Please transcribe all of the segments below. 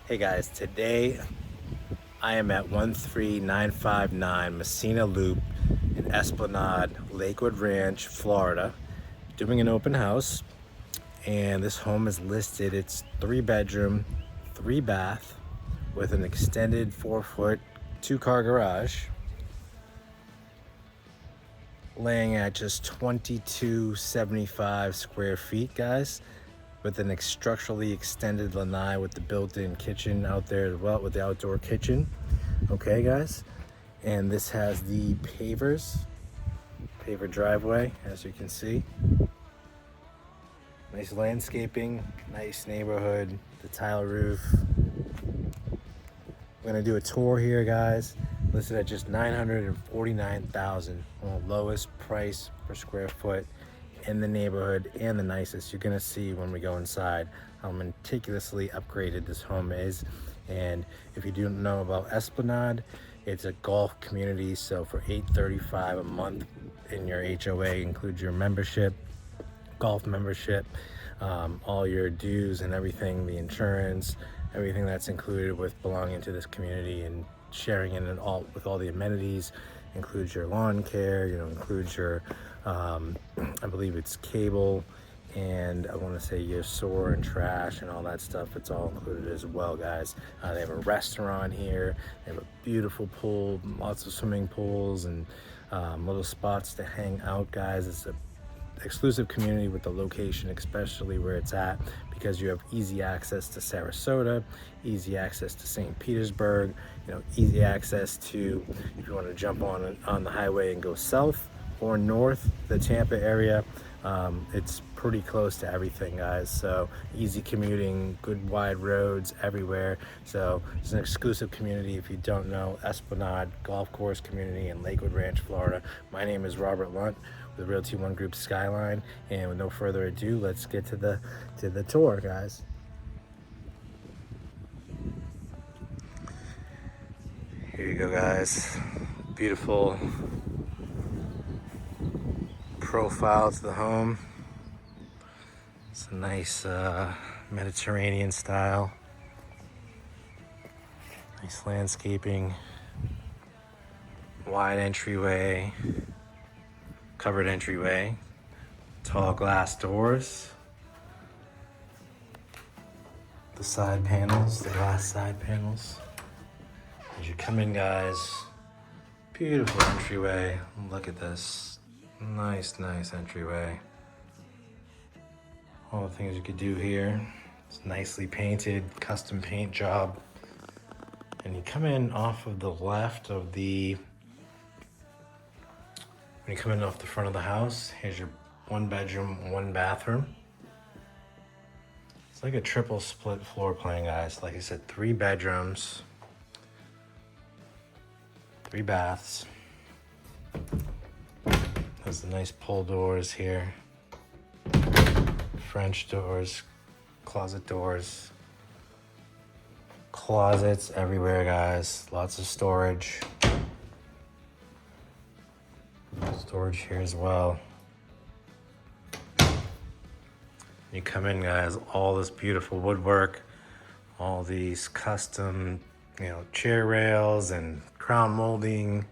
Hey guys, today I am at 13959 Messina Loop in Esplanade, Lakewood Ranch, Florida, doing an open house. And this home is listed. It's 3 bedroom, 3 bath with an extended 4-foot, 2-car garage, laying at just 2275 square feet, guys, with an structurally extended lanai with the built-in kitchen out there as well, with the outdoor kitchen. Okay, guys, and this has the paver driveway, as you can see. Nice landscaping, nice neighborhood, the tile roof. We're gonna do a tour here, guys. Listed at just $949,000, one of the lowest price per square foot in the neighborhood, and the nicest. You're gonna see when we go inside how meticulously upgraded this home is. And if you don't know about Esplanade, it's a golf community. So for $835 a month in your HOA, includes your membership, golf membership, all your dues and everything, the insurance, everything that's included with belonging to this community and sharing in it all with all the amenities. Includes your lawn care, includes your I believe it's cable, and I want to say your sewer and trash and all that stuff. It's all included as well, guys. They have a restaurant here. They have a beautiful pool, lots of swimming pools, and little spots to hang out, guys. It's a exclusive community with the location, especially where it's at, because you have easy access to Sarasota, easy access to St. Petersburg, easy access to, if you want to jump on the highway and go south or north, the Tampa area. It's pretty close to everything, guys. So easy commuting, good wide roads everywhere. So it's an exclusive community. If you don't know, Esplanade Golf Course community in Lakewood Ranch, Florida. My name is Robert Lunt with Realty One Group Skyline, and with no further ado, let's get to the tour, guys. Here you go, guys. Beautiful profile to the home. It's a nice Mediterranean style. Nice landscaping, wide entryway, covered entryway, tall glass doors, the side panels, the glass side panels. As you come in, guys, beautiful entryway. Look at this. Nice entryway. All the things you could do here. It's nicely painted, custom paint job. And you come in off of the left of when you come in off the front of the house, here's your 1 bedroom, 1 bathroom. It's like a triple split floor plan, guys. Like I said, 3 bedrooms, 3 baths. There's the nice pull doors here. French doors, closet doors. Closets everywhere, guys. Lots of storage. Storage here as well. You come in, guys, all this beautiful woodwork, all these custom, chair rails and crown molding,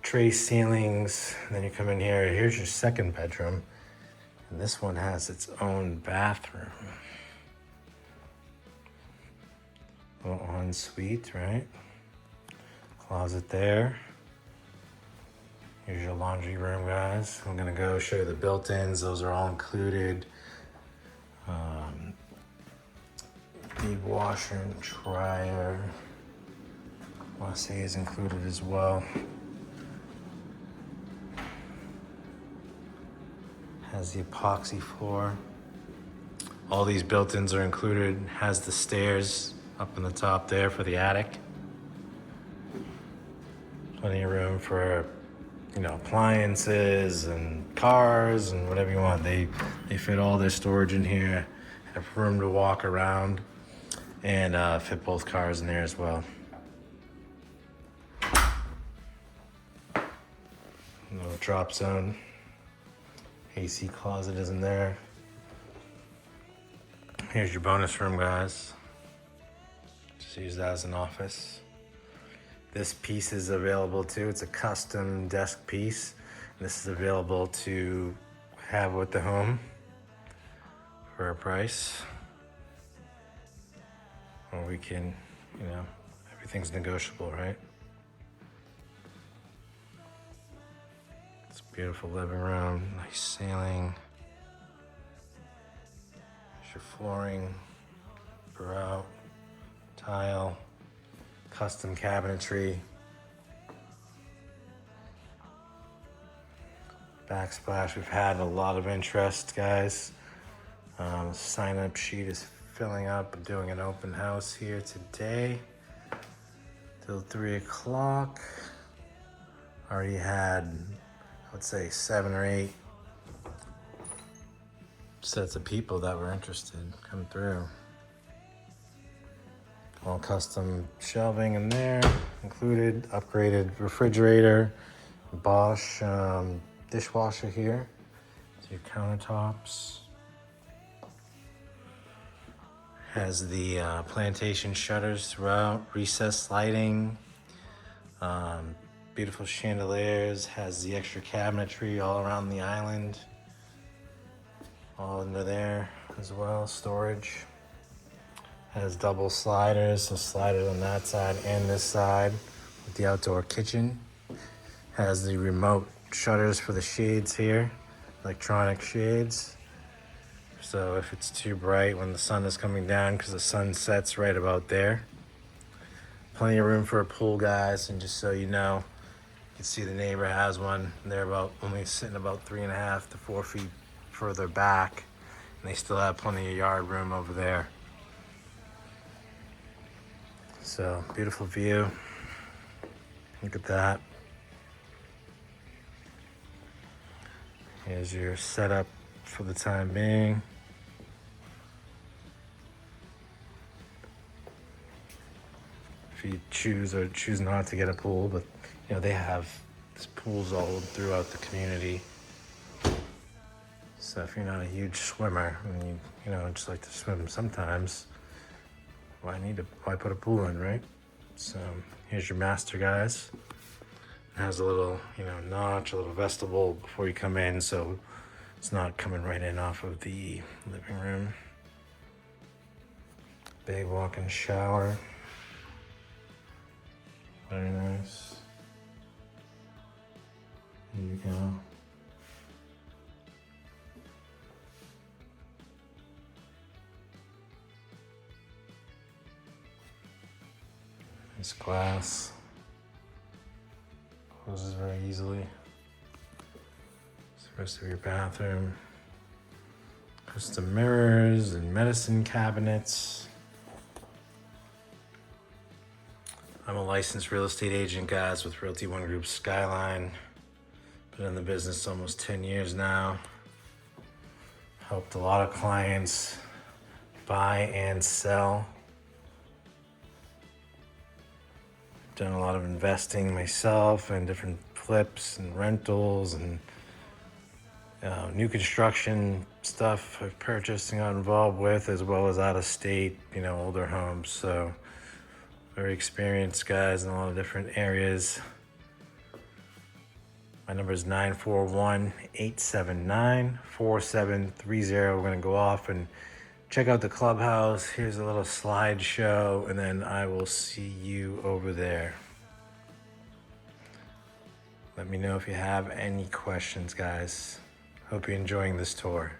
tray ceilings. And then you come in here, here's your 2nd bedroom. And this one has its own bathroom. Little ensuite, right? Closet there. Here's your laundry room, guys. I'm gonna go show you the built-ins. Those are all included. Big washer and dryer. I want to say is included as well. Has the epoxy floor. All these built-ins are included. Has the stairs up in the top there for the attic. Plenty of room for, appliances and cars and whatever you want. They fit all their storage in here. Have room to walk around, and fit both cars in there as well. Little drop zone. AC closet is in there. Here's your bonus room, guys. Just use that as an office. This piece is available too. It's a custom desk piece. This is available to have with the home for a price. Or we can, you know, everything's negotiable, right? It's a beautiful living room, nice ceiling. There's your flooring, grout, tile, custom cabinetry. Backsplash, we've had a lot of interest, guys. Sign up sheet is filling up. I'm doing an open house here today till 3 o'clock. Already had, I would say, 7 or 8 sets of people that were interested come through. All custom shelving in there, included upgraded refrigerator, Bosch dishwasher here, to your countertops. Has the plantation shutters throughout, recessed lighting, beautiful chandeliers, has the extra cabinetry all around the island, all under there as well, storage. Has double sliders, so sliders on that side and this side with the outdoor kitchen. Has the remote shutters for the shades here, electronic shades. So if it's too bright when the sun is coming down, because the sun sets right about there. Plenty of room for a pool, guys, and just so you know, you can see the neighbor has one. They're about only sitting about 3.5 to 4 feet further back, and they still have plenty of yard room over there. So, beautiful view. Look at that. Here's your setup for the time being. If you choose or choose not to get a pool, but you know, they have pools all throughout the community. So if you're not a huge swimmer and you know, just like to swim sometimes, why put a pool in, right? So here's your master, guys. It has a little, you know, notch, a little vestibule before you come in, so it's not coming right in off of the living room. Big walk-in shower. Very nice. There you go. Nice glass. Closes very easily. It's the rest of your bathroom. Custom mirrors and medicine cabinets. I'm a licensed real estate agent, guys, with Realty One Group Skyline. Been in the business almost 10 years now. Helped a lot of clients buy and sell. Done a lot of investing myself and different flips and rentals and new construction stuff I've purchased and got involved with, as well as out of state, you know, older homes. So very experienced, guys, in a lot of different areas. My number is 941-879-4730. We're gonna go off and check out the clubhouse. Here's a little slideshow, and then I will see you over there. Let me know if you have any questions, guys. Hope you're enjoying this tour.